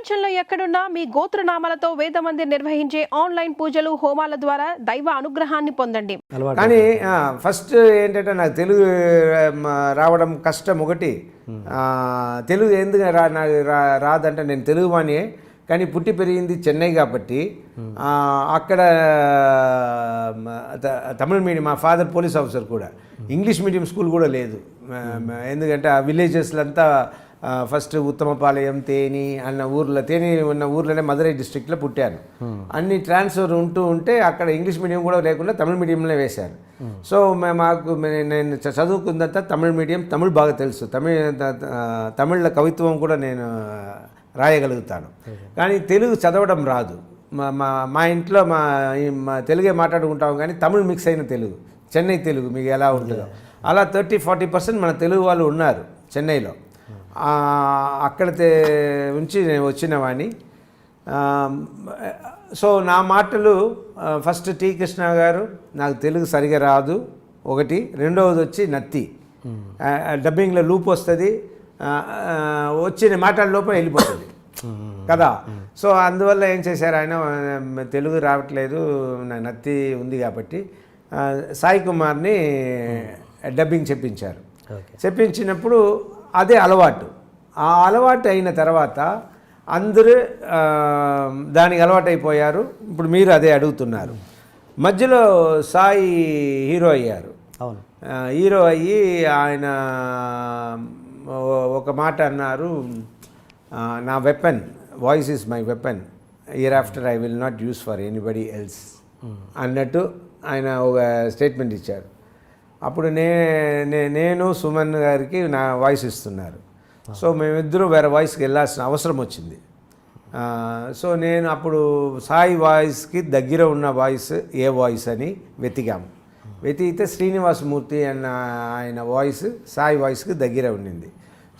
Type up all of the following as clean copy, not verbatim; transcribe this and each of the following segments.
ప్రపంచంలో ఎక్కడున్నా మీ గోత్రనామాలతో వేదమందిర్ నిర్వహించే ఆన్లైన్ పూజలు హోమాల ద్వారా దైవ అనుగ్రహాన్ని పొందండి. కానీ ఫస్ట్ ఏంటంటే నాకు తెలుగు రావడం కష్టం ఒకటి. తెలుగు ఎందుకు రాదంటే నేను తెలుగు వాణియే, కానీ పుట్టి పెరిగింది చెన్నై కాబట్టి అక్కడ తమిళ మీడియం. మా ఫాదర్ పోలీస్ ఆఫీసర్ కూడా. ఇంగ్లీష్ మీడియం స్కూల్ కూడా లేదు. ఎందుకంటే ఆ విలేజెస్లో అంతా ఫస్ట్ ఉత్తమపాలయం, తేని అన్న ఊర్లో, తేని ఉన్న ఊర్లోనే మదురై డిస్ట్రిక్ట్లో పుట్టాను. అన్ని ట్రాన్స్ఫర్ ఉంటే అక్కడ ఇంగ్లీష్ మీడియం కూడా లేకుండా తమిళ మీడియంలో వేశాను. సో నేను చదువుకున్నంత తమిళ మీడియం, తమిళ్ బాగా తెలుసు. తమిళ కవిత్వం కూడా నేను రాయగలుగుతాను, కానీ తెలుగు చదవడం రాదు. మా ఇంట్లో మా తెలుగే మాట్లాడుకుంటాం, కానీ తమిళ్ మిక్స్ అయిన తెలుగు, చెన్నై తెలుగు మీకు ఎలా ఉంటుందో అలా 30-40% మన తెలుగు వాళ్ళు ఉన్నారు చెన్నైలో. అక్కడ ఉంచి నేను వచ్చిన వాడిని. సో నా మాటలు ఫస్ట్ టి కృష్ణ గారు, నాకు తెలుగు సరిగా రాదు ఒకటి. రెండవది వచ్చి నత్తి, డబ్బింగ్లో లూప్ వస్తుంది, వచ్చిన మాటల లోపల వెళ్ళిపోతుంది కదా. సో అందువల్ల ఏం చేశారు ఆయన, తెలుగు రావట్లేదు, నత్తి ఉంది కాబట్టి సాయి కుమార్ని డబ్బింగ్ చెప్పించారు. చెప్పించినప్పుడు అదే అలవాటు. ఆ అలవాటు అయిన తర్వాత అందరూ దానికి అలవాటు అయిపోయారు. ఇప్పుడు మీరు అదే అడుగుతున్నారు. మధ్యలో సాయి హీరో అయ్యారు. అవును, హీరో అయ్యి ఆయన ఒక మాట అన్నారు, నా weapon, voice is my weapon, year after I will not use for anybody else అన్నట్టు ఆయన ఒక స్టేట్మెంట్ ఇచ్చారు. అప్పుడు నేను సుమన్ గారికి నా వాయిస్ ఇస్తున్నారు. సో మేమిద్దరూ వేరే వాయిస్కి వెళ్ళాల్సిన అవసరం వచ్చింది. సో నేను అప్పుడు సాయి వాయిస్కి దగ్గర ఉన్న వాయిస్ ఏ వాయిస్ అని వెతికాము. వెతికితే శ్రీనివాసమూర్తి అన్న ఆయన వాయిస్ సాయి వాయిస్కి దగ్గర ఉండింది.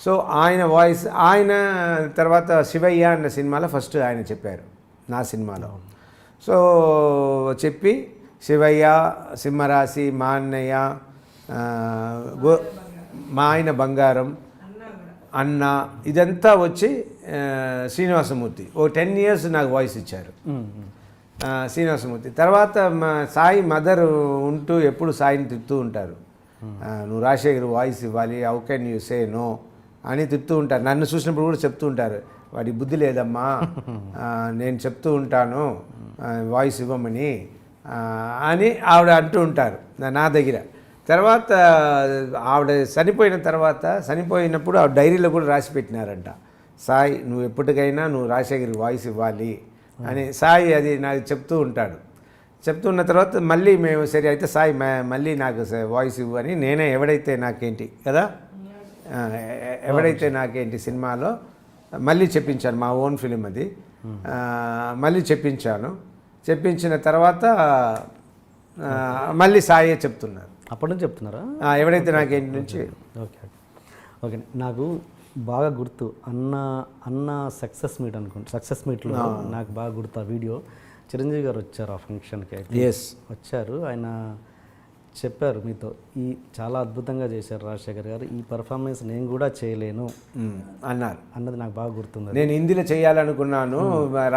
సో ఆయన వాయిస్, ఆయన తర్వాత శివయ్య అన్న సినిమాలో ఫస్ట్ ఆయన చెప్పారు నా సినిమాలో. సో చెప్పి శివయ్య, సింహరాశి, మా అన్నయ్య, మా ఆయన బంగారం, అన్న, ఇదంతా వచ్చి శ్రీనివాసమూర్తి ఓ 10 years నాకు వాయిస్ ఇచ్చారు శ్రీనివాసమూర్తి. తర్వాత మా సాయి మదర్ ఉంటూ ఎప్పుడు సాయిని తిడుతూ ఉంటారు, నువ్వు రాజశేఖర్ వాయిస్ ఇవ్వాలి, how can you say no అని తిడుతూ ఉంటారు. నన్ను చూసినప్పుడు కూడా చెప్తూ ఉంటారు, వాడి బుద్ధి లేదమ్మా, నేను చెప్తూ ఉంటాను వాయిస్ ఇవ్వమని అని ఆవిడ అంటూ ఉంటారు నా దగ్గర. తర్వాత ఆవిడ చనిపోయినప్పుడు ఆవిడ డైరీలో కూడా రాసి పెట్టినారంట, సాయి నువ్వు ఎప్పటికైనా నువ్వు రాజశేఖర్కి వాయిస్ ఇవ్వాలి అని. సాయి అది నాకు చెప్తూ ఉంటాడు. చెప్తున్న తర్వాత మళ్ళీ మేము సరే అయితే సాయి మళ్ళీ నాకు వాయిస్ ఇవ్వు అని నేనే ఎవడైతే నాకేంటి కదా, ఎవడైతే నాకేంటి సినిమాలో మళ్ళీ చెప్పించాను. మా ఓన్ ఫిలిం అది. మళ్ళీ చెప్పించిన తర్వాత మళ్ళీ సాయే చెప్తున్నారు. అప్పటి నుంచి చెప్తున్నారా? ఎవడైతే నాకేంటి నుంచి. Okay okay. నాకు బాగా గుర్తు అన్న సక్సెస్ మీట్ అనుకుంటా, సక్సెస్ మీట్లో నాకు బాగా గుర్తు ఆ వీడియో. చిరంజీవి గారు వచ్చారు ఆ ఫంక్షన్కి. ఎస్, వచ్చారు. ఆయన చెప్పారు మీతో, ఈ చాలా అద్భుతంగా చేశారు రాజశేఖర్ గారు, ఈ పర్ఫార్మెన్స్ నేను కూడా చేయలేను అన్నారు అన్నది నాకు బాగా గుర్తుంది. నేను హిందీలో చేయాలనుకున్నాను,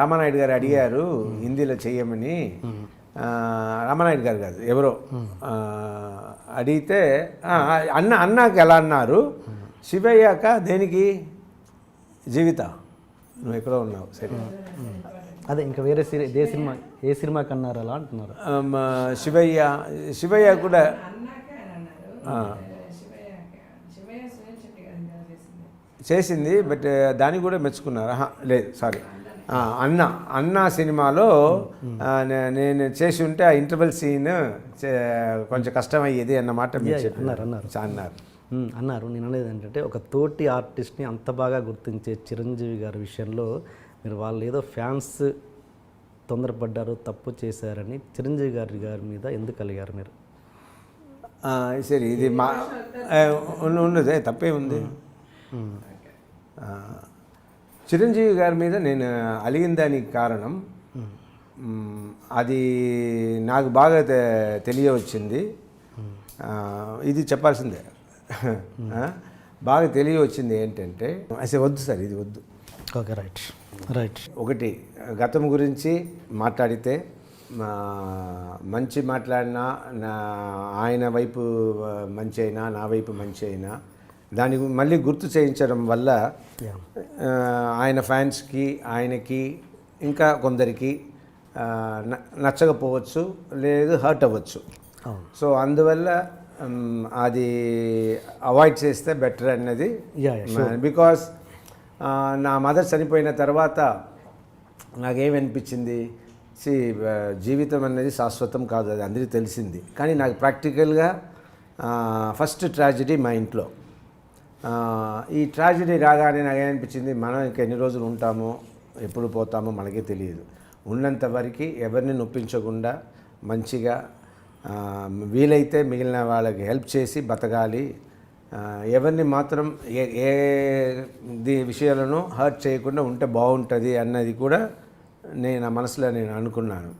రామానాయుడు గారు అడిగారు హిందీలో చేయమని. రామానాయుడు గారు కాదు ఎవరో అడిగితే అన్నాక ఎలా అన్నారు, శివయ్యాక దేనికి జీవిత నువ్వు ఎక్కడో ఉన్నావు సరే, అదే ఇంకా వేరే ఏ సినిమాకి అన్నారు అలా అంటున్నారు. శివయ్య కూడా చేసింది, బట్ దాన్ని కూడా మెచ్చుకున్నారు. లేదు సారీ, అన్న సినిమాలో నేను చేసి ఉంటే ఆ ఇంటర్వెల్ సీన్ కొంచెం కష్టమయ్యేది అన్నమాట అన్నారు. నేను అనేది ఏంటంటే, ఒక తోటి ఆర్టిస్ట్ని అంత బాగా గుర్తించే చిరంజీవి గారి విషయంలో మీరు వాళ్ళు ఏదో ఫ్యాన్స్ తొందరపడ్డారు, తప్పు చేశారని చిరంజీవి గారి మీద ఎందుకు కలిగారు మీరు? సరే, ఇది మా ఉండదు, తప్పే ఉంది. చిరంజీవి గారి మీద నేను అలిగిన దానికి కారణం అది నాకు బాగా తెలియవచ్చింది. ఇది చెప్పాల్సిందే, బాగా తెలియవచ్చింది ఏంటంటే, అసలు వద్దు సార్, ఇది వద్దు. Okay, right. రైట్. ఒకటి గతం గురించి మాట్లాడితే మంచి మాట్లాడినా ఆయన వైపు మంచి అయినా నా వైపు మంచి అయినా దాని మళ్ళీ గుర్తు చేయించడం వల్ల ఆయన ఫ్యాన్స్కి ఆయనకి ఇంకా కొందరికి నచ్చకపోవచ్చు, లేదు హర్ట్ అవ్వచ్చు. సో అందువల్ల అది అవాయిడ్ చేస్తే బెటర్ అన్నది. బికాస్ నా మదర్ చనిపోయిన తర్వాత నాకేమనిపించింది, జీవితం అనేది శాశ్వతం కాదు, అది అందరికీ తెలిసింది. కానీ నాకు ప్రాక్టికల్గా ఫస్ట్ ట్రాజడీ మా ఇంట్లో. ఈ ట్రాజడీ రాగానే నాకేమనిపించింది, మనం ఇంకా ఎన్ని రోజులు ఉంటామో ఎప్పుడు పోతామో మనకే తెలియదు. ఉన్నంత వరకు ఎవరిని నొప్పించకుండా మంచిగా వీలైతే మిగిలిన వాళ్ళకి హెల్ప్ చేసి బతకాలి. ఎవరిని మాత్రం ఏ విషయాలను హర్ట్ చేయకుండా ఉంటే బాగుంటుంది అన్నది కూడా నా మనసులో నేను అనుకున్నాను.